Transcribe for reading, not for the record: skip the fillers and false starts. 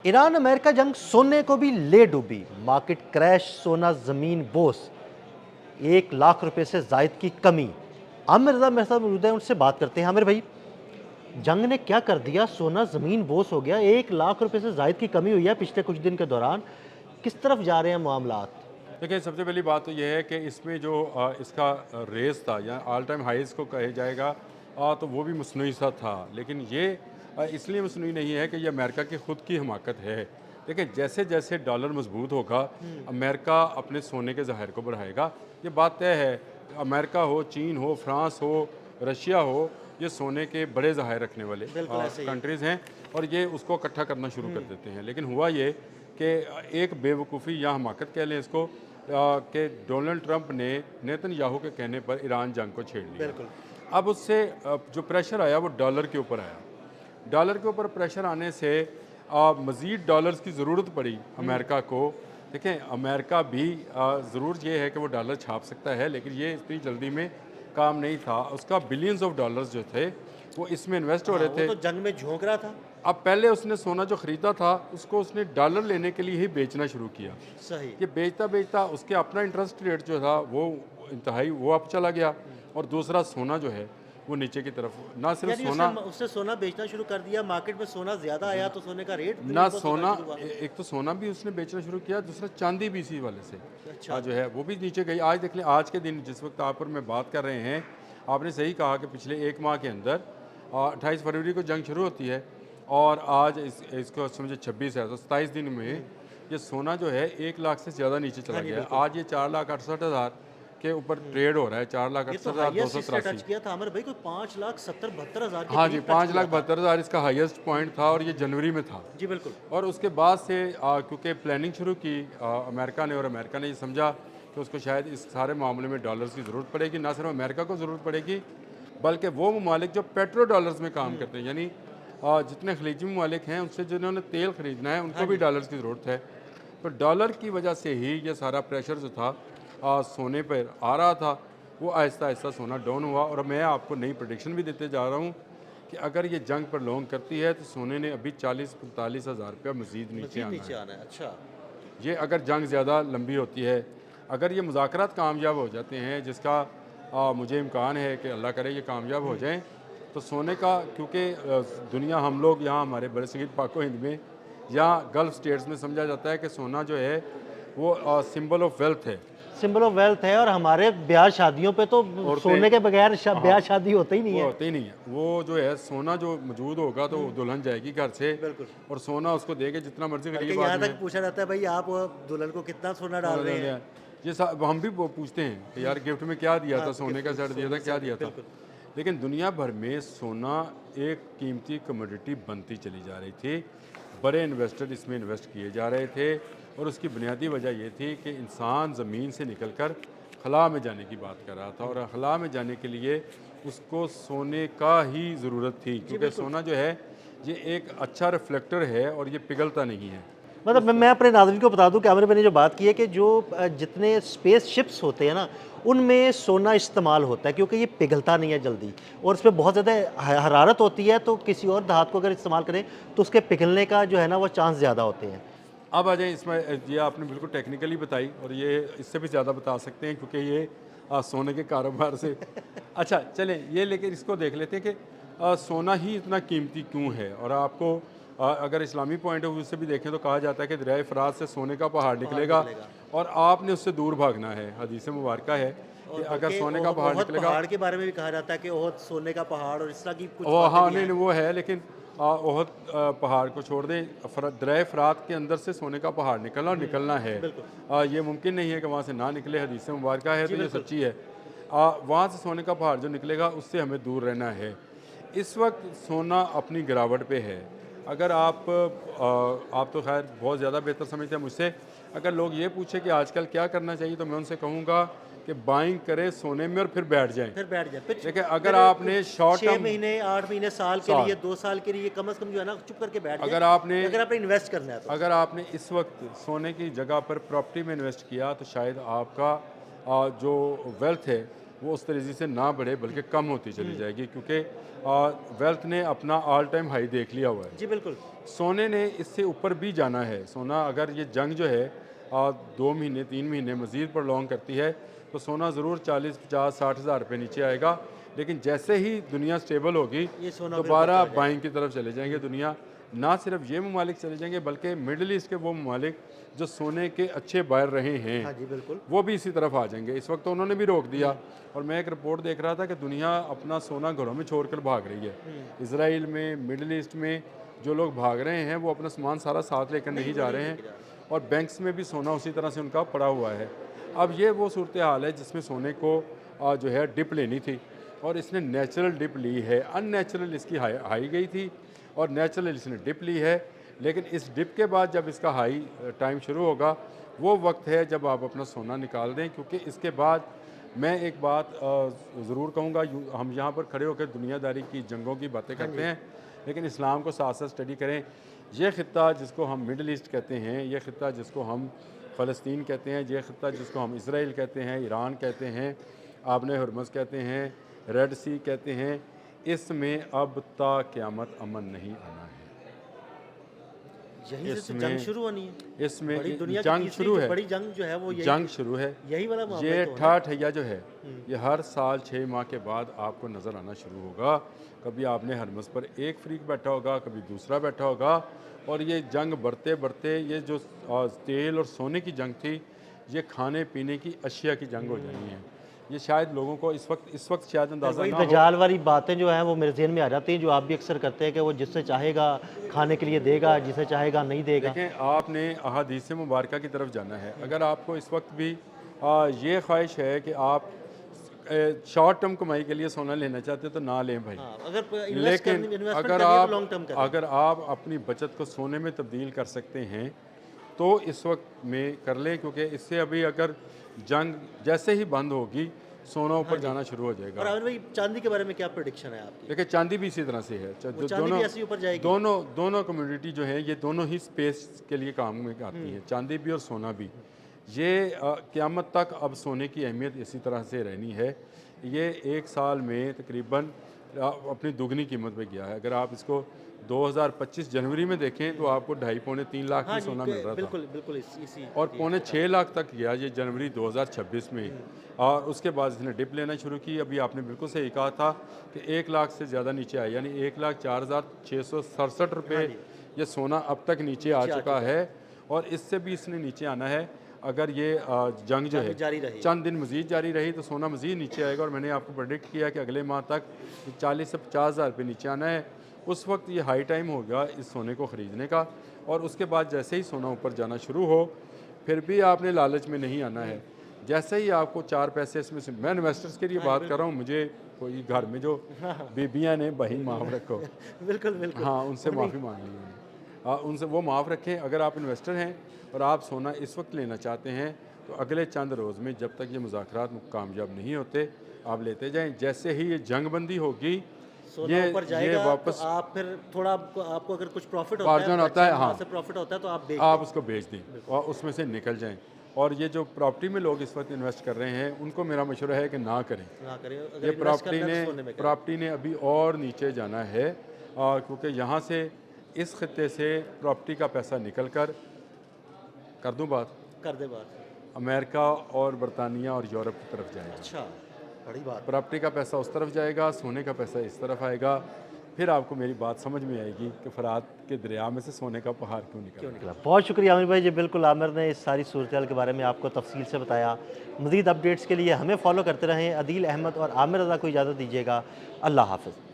Iran America जंग सोने को भी ले डूबी। मार्केट क्रैश, सोना जमीन बोस। 1 लाख रुपए से जायद की कमी। आमिर रजा मेरे साथ मौजूद है, उनसे बात करते हैं। आमिर भाई, जंग ने क्या कर दिया? सोना जमीन बोस हो गया, 1 लाख रुपए से जायद की कमी हुई है पिछले कुछ दिन के दौरान। किस तरफ जा रहे हैं मामलात? देखिए, सबसे पहली बात तो यह है कि इसमें जो इसका रेस था या ऑल टाइम हाईज़ को कहे जाएगा, तो वो भी मसनूई सा था। लेकिन ये इसलिए मसनूई नहीं है कि ये अमेरिका की ख़ुद की हमाकत है। देखिए, जैसे जैसे डॉलर मजबूत होगा, अमेरिका अपने सोने के ज़ाहिर को बढ़ाएगा। ये बात तय है। अमेरिका हो, चीन हो, फ्रांस हो, रशिया हो, ये सोने के बड़े ज़ाहिर रखने वाले बिल्कुल ऐसे ही है। कंट्रीज़ हैं और ये उसको इकट्ठा करना शुरू कर देते हैं। लेकिन हुआ ये कि एक बेवकूफ़ी या हमाकत कह लें इसको, कि डोनाल्ड ट्रंप ने नेतन्याहू के कहने पर ईरान जंग को छेड़ लिया। बिल्कुल। अब उससे जो प्रेशर आया वो डॉलर के ऊपर आया। डॉलर के ऊपर प्रेशर आने से मज़ीद डॉलर्स की ज़रूरत पड़ी अमेरिका को। देखें, अमेरिका भी ज़रूर ये है कि वो डॉलर छाप सकता है, लेकिन ये इतनी जल्दी में काम नहीं था। उसका बिलियंस ऑफ डॉलर्स जो थे वो इसमें इन्वेस्ट हो रहे वो थे। तो जंग में झोंक रहा था। अब पहले उसने सोना जो ख़रीदा था उसको उसने डॉलर लेने के लिए ही बेचना शुरू किया। सही। ये बेचता बेचता उसके अपना इंटरेस्ट रेट जो था वो इंतहाई वो अप चला गया, और दूसरा सोना जो है वो नीचे की तरफ। ना सिर्फ यानी सोना, उसने सोना बेचना शुरू कर दिया, मार्केट में सोना ज्यादा आया तो सोने का रेट ना सोना, एक तो सोना भी उसने बेचना शुरू किया, दूसरा चांदी भी इसी वाले से अच्छा। जो है वो भी नीचे गई। आज देख लें, आज के दिन जिस वक्त आप पर मैं बात कर रहे हैं, आपने सही कहा कि पिछले 1 माह के अंदर 28 फरवरी को जंग शुरू होती है और आज इसको समझे 26 है, तो 27 दिन में ये सोना जो है 1 लाख से ज़्यादा नीचे चला हाँ जी, गया है। बिल्कुल। आज ये 4,68,000 के ऊपर ट्रेड हो रहा है, ये तो हाईएस्ट इसने टच 4,68,283। किया था आमिर भाई, कोई 5,70,72,000 के हाँ जी, करीब टच हुआ था। 5,72,000 इसका हाईएस्ट पॉइंट था और ये जनवरी में था। जी बिल्कुल। और उसके बाद से क्योंकि प्लानिंग शुरू की अमेरिका ने, और अमेरिका ने ये समझा कि उसको शायद इस सारे मामले में डॉलर्स की ज़रूरत पड़ेगी। ना सिर्फ अमेरिका को ज़रूरत पड़ेगी, बल्कि वो ममालिक जो पेट्रो डॉलर्स में काम करते हैं, यानी जितने खलीजी ममालिक हैं उनसे जिन्होंने तेल ख़रीदना है उनको भी डॉलर्स की ज़रूरत है। तो डॉलर की वजह से ही ये सारा प्रेशर जो था सोने पर आ रहा था, वो आहिस्ता आहिस्ता सोना डाउन हुआ। और मैं आपको नई प्रेडिक्शन भी देते जा रहा हूँ कि अगर ये जंग पर लॉन्ग करती है तो सोने ने अभी 40-45 हज़ार रुपया मज़ीद नीचे आना नीचे है। आना है। अच्छा। ये अगर जंग ज़्यादा लंबी होती है, अगर ये मुज़ाकरात कामयाब हो जाते हैं, जिसका मुझे इम्कान है कि अल्लाह करे ये कामयाब हो जाएं, तो सोने का, क्योंकि दुनिया, हम लोग यहाँ हमारे बड़े सगीर पाको हिंद में या गल्फ़ स्टेट्स में समझा जाता है कि सोना जो है वो सिंबल ऑफ वेल्थ है। सिंबल ऑफ वेल्थ है, और हमारे ब्याह शादियों पे तो सोने के बगैर ब्याह शादी होता ही नहीं वो है। होते ही नहीं है। वो जो है सोना जो मौजूद होगा तो दुल्हन जाएगी घर से, बिल्कुल। और सोना उसको देके जितना मर्जी बल्कि गरीब यहाँ आदमी तक पूछा जाता है भाई, आप दुल्हन को कितना सोना डाल रहे हैं? ये हम भी पूछते हैं कि यार गिफ्ट में क्या दिया था, सोने का सेट दिया था, क्या दिया था। बिल्कुल। लेकिन दुनिया भर में सोना एक कीमती कमोडिटी बनती चली जा रही थी। बड़े इन्वेस्टर इसमें इन्वेस्ट किए जा रहे थे, और उसकी बुनियादी वजह यह थी कि इंसान ज़मीन से निकलकर खला में जाने की बात कर रहा था, और खला में जाने के लिए उसको सोने का ही ज़रूरत थी, क्योंकि सोना जो है ये एक अच्छा रिफ्लेक्टर है और ये पिघलता नहीं है। मतलब मैं अपने नाज़रीन को बता दूं कि आमिर भाई ने जो बात की है कि जो जितने स्पेस शिप्स होते हैं ना, उनमें सोना इस्तेमाल होता है, क्योंकि ये पिघलता नहीं है जल्दी, और इसमें बहुत ज़्यादा हरारत होती है, तो किसी और धातु को अगर इस्तेमाल करें तो उसके पिघलने का जो है ना वो चांस ज़्यादा होते हैं। अब आ जाए इसमें, ये आपने बिल्कुल टेक्निकली बताई, और ये इससे भी ज़्यादा बता सकते हैं क्योंकि ये सोने के कारोबार से अच्छा चलें, ये लेकिन इसको देख लेते हैं कि सोना ही इतना कीमती क्यों है। और आपको अगर इस्लामी पॉइंट ऑफ व्यू से भी देखें तो कहा जाता है कि दरिया फ़रात से सोने का पहाड़ निकलेगा और आपने उससे दूर भागना है। हदीस मुबारक है कि अगर सोने का पहाड़ निकलेगा, पहाड़ के बारे में भी कहा जाता है कि ओहद सोने का पहाड़, और इस तरह की कुछ वो बातें हाँ भी हैं। नहीं वो है, लेकिन ओहद पहाड़ को छोड़ दें, दरिया फ़रात के अंदर से सोने का पहाड़ निकलना और निकलना है। ये मुमकिन नहीं है कि वहाँ से ना निकले। हदीस मुबारक है तो ये सच्ची है। वहाँ से सोने का पहाड़ जो निकलेगा उससे हमें दूर रहना है। इस वक्त सोना अपनी गिरावट पे है। अगर आप तो खैर बहुत ज़्यादा बेहतर समझते हैं मुझसे, अगर लोग ये पूछे कि आजकल क्या करना चाहिए, तो मैं उनसे कहूँगा कि बाइंग करें सोने में और फिर बैठ जाएं। देखिए, अगर आपने शॉर्ट 6 टर्म महीने 8 महीने साल के लिए 2 साल के लिए कम से कम जो है ना चुप करके बैठ जाए, अगर आपने इन्वेस्ट करना है तो। अगर आपने इस वक्त सोने की जगह पर प्रॉपर्टी में इन्वेस्ट किया, तो शायद आपका जो वेल्थ है वो उस तरीके से ना बढ़े बल्कि कम होती चली जाएगी, क्योंकि वेल्थ ने अपना ऑल टाइम हाई देख लिया हुआ है। जी बिल्कुल। सोने ने इससे ऊपर भी जाना है। सोना अगर ये जंग जो है 2 महीने 3 महीने मज़ीद प्रोलॉन्ग करती है तो सोना ज़रूर 40 50 60 हज़ार रुपये नीचे आएगा, लेकिन जैसे ही दुनिया स्टेबल होगी ये सोना फिर दोबारा ऊपर चला बाइंग की तरफ चले जाएंगे दुनिया। ना सिर्फ ये ममालिक चले जाएंगे बल्कि मिडल ईस्ट के वो ममालिक जो सोने के अच्छे बायर रहे हैं हाँ जी बिल्कुल। वो भी इसी तरफ आ जाएंगे। इस वक्त तो उन्होंने भी रोक दिया, और मैं एक रिपोर्ट देख रहा था कि दुनिया अपना सोना घरों में छोड़कर भाग रही है। इसराइल में, मिडल ईस्ट में जो लोग भाग रहे हैं वो अपना सामान सारा साथ लेकर नहीं जा रहे हैं, और बैंक्स में भी सोना उसी तरह से उनका पड़ा हुआ है। अब ये वो सूरत हाल है जिसमें सोने को जो है डिप लेनी थी, और इसने नेचुरल डिप ली है। अननेचुरल इसकी हाई गई थी और नेचुरल इसने डिप ली है, लेकिन इस डिप के बाद जब इसका हाई टाइम शुरू होगा वो वक्त है जब आप अपना सोना निकाल दें, क्योंकि इसके बाद मैं एक बात ज़रूर कहूँगा, हम यहाँ पर खड़े होकर दुनियादारी की जंगों की बातें करते हैं, लेकिन इस्लाम को साथ साथ स्टडी करें। ये ख़ित्ता जिसको हम मिडल ईस्ट कहते हैं, ये ख़ित्ता जिसको हम फ़लस्तीन कहते हैं, ये ख़ित्ता जिसको हम इसराइल कहते हैं, ईरान कहते हैं, आबने हरमज़ कहते हैं, रेड सी कहते हैं, इसमें अब ता क़यामत अमन नहीं आना है। यही से तो जंग शुरू होनी है। इसमें बड़ी दुनिया की जंग तीसरी शुरू जो है, बड़ी जंग जो है वो यही जंग शुरू है। यही वाला मामला ये तो है। ठाठ हैया जो है ये हर साल 6 माह के बाद आपको नज़र आना शुरू होगा। कभी आपने हरमस पर एक फ्रीक बैठा होगा, कभी दूसरा बैठा होगा, और ये जंग बढ़ते बढ़ते ये जो तेल और सोने की जंग थी, ये खाने पीने की अशिया की जंग हो जानी है। ये शायद लोगों को इस वक्त शायद अंदाज़ा वही ना हो। दजाल वाली बातें जो हैं वो मेरे ज़हन में आ जाती हैं, जो आप भी अक्सर करते हैं कि वो जिससे चाहेगा खाने के लिए देगा, जिसे चाहेगा नहीं देगा। देखें, आपने अहादीस मुबारका की तरफ जाना है। अगर आपको इस वक्त भी ये ख्वाहिश है कि आप शॉर्ट टर्म कमाई के लिए सोना लेना चाहते हो तो ना लें भाई। हाँ, अगर लेकिन लॉन्ग टर्म अगर आप अपनी बचत को सोने में तब्दील कर सकते हैं तो इस वक्त में कर लें, क्योंकि इससे अभी अगर जंग जैसे ही बंद होगी सोना ऊपर जाना शुरू हो जाएगा। और आमिर भाई चांदी के बारे में क्या प्रेडिक्शन है आपकी? देखिए, चांदी भी इसी तरह से है। चांदी भी ऐसे ही ऊपर जाएगी? दोनों कम्युनिटी जो है ये दोनों ही स्पेस के लिए काम में आती है, चांदी भी और सोना भी। ये क़यामत तक अब सोने की अहमियत इसी तरह से रहनी है। ये एक साल में तकरीबन अपनी दुगनी कीमत पे गया है। अगर आप इसको 2025 जनवरी में देखें तो आपको 2.5-3 लाख हाँ की सोना मिल रहा था, बिल्कुल बिल्कुल इसी और 5.6 लाख तक गया ये जनवरी 2026 में। और उसके बाद इसने डिप लेना शुरू की। अभी आपने बिल्कुल सही कहा था कि 1 लाख से ज़्यादा नीचे आया, यानी 1,04,667 रुपये ये सोना अब तक नीचे आ चुका है, और इससे भी इसने नीचे आना है। अगर ये जंग जो है जारी रही, चंद दिन मज़ीद जारी रही तो सोना मज़ीद नीचे आएगा, और मैंने आपको प्रेडिक्ट किया कि अगले माह तक 40 से 50 हज़ार रुपये नीचे आना है। उस वक्त ये हाई टाइम होगा इस सोने को ख़रीदने का, और उसके बाद जैसे ही सोना ऊपर जाना शुरू हो फिर भी आपने लालच में नहीं आना है। जैसे ही आपको 4 पैसे इसमें से, मैं इन्वेस्टर्स के लिए बात कर रहा हूँ, मुझे कोई घर में जो बीबियाँ ने भाई माफ़ रखो बिल्कुल बिल्कुल, हाँ, उनसे माफ़ी मांग ली मैंने, उनसे वो माफ़ रखें। अगर आप इन्वेस्टर हैं और आप सोना इस वक्त लेना चाहते हैं तो अगले चंद रोज़ में जब तक ये मुज़ाकरात कामयाब नहीं होते आप लेते जाएं। जैसे ही ये जंग बंदी होगी सोना ऊपर जाएगा, ये वापस तो आप फिर थोड़ा आपको अगर कुछ प्रॉफिट मार्जिन होता है, हाँ, से प्रॉफिट होता है तो आप उसको बेच दें और उसमें से निकल जाएं। और ये जो प्रॉपर्टी में लोग इस वक्त इन्वेस्ट कर रहे हैं उनको मेरा मशवरा है कि ना करें। ये प्रॉपर्टी ने अभी और नीचे जाना है, क्योंकि यहाँ से इस खत्ते से प्रॉपर्टी का पैसा निकल कर दूँ बात कर दे बात अमेरिका और बरतानिया और यूरोप की तरफ जाएगा। अच्छा, बड़ी बात। प्रॉपर्टी का पैसा उस तरफ जाएगा, सोने का पैसा इस तरफ आएगा। फिर आपको मेरी बात समझ में आएगी कि फरात के दरिया में से सोने का पहाड़ क्यों निकला। बहुत शुक्रिया आमिर भाई जी, बिल्कुल आमिर ने इस सारी सूरत के बारे में आपको तफसील से बताया। मज़ीद अपडेट्स के लिए हमें फॉलो करते रहें। अदील अहमद और आमिर रज़ा को इजाज़त दीजिएगा। अल्लाह हाफ़िज़।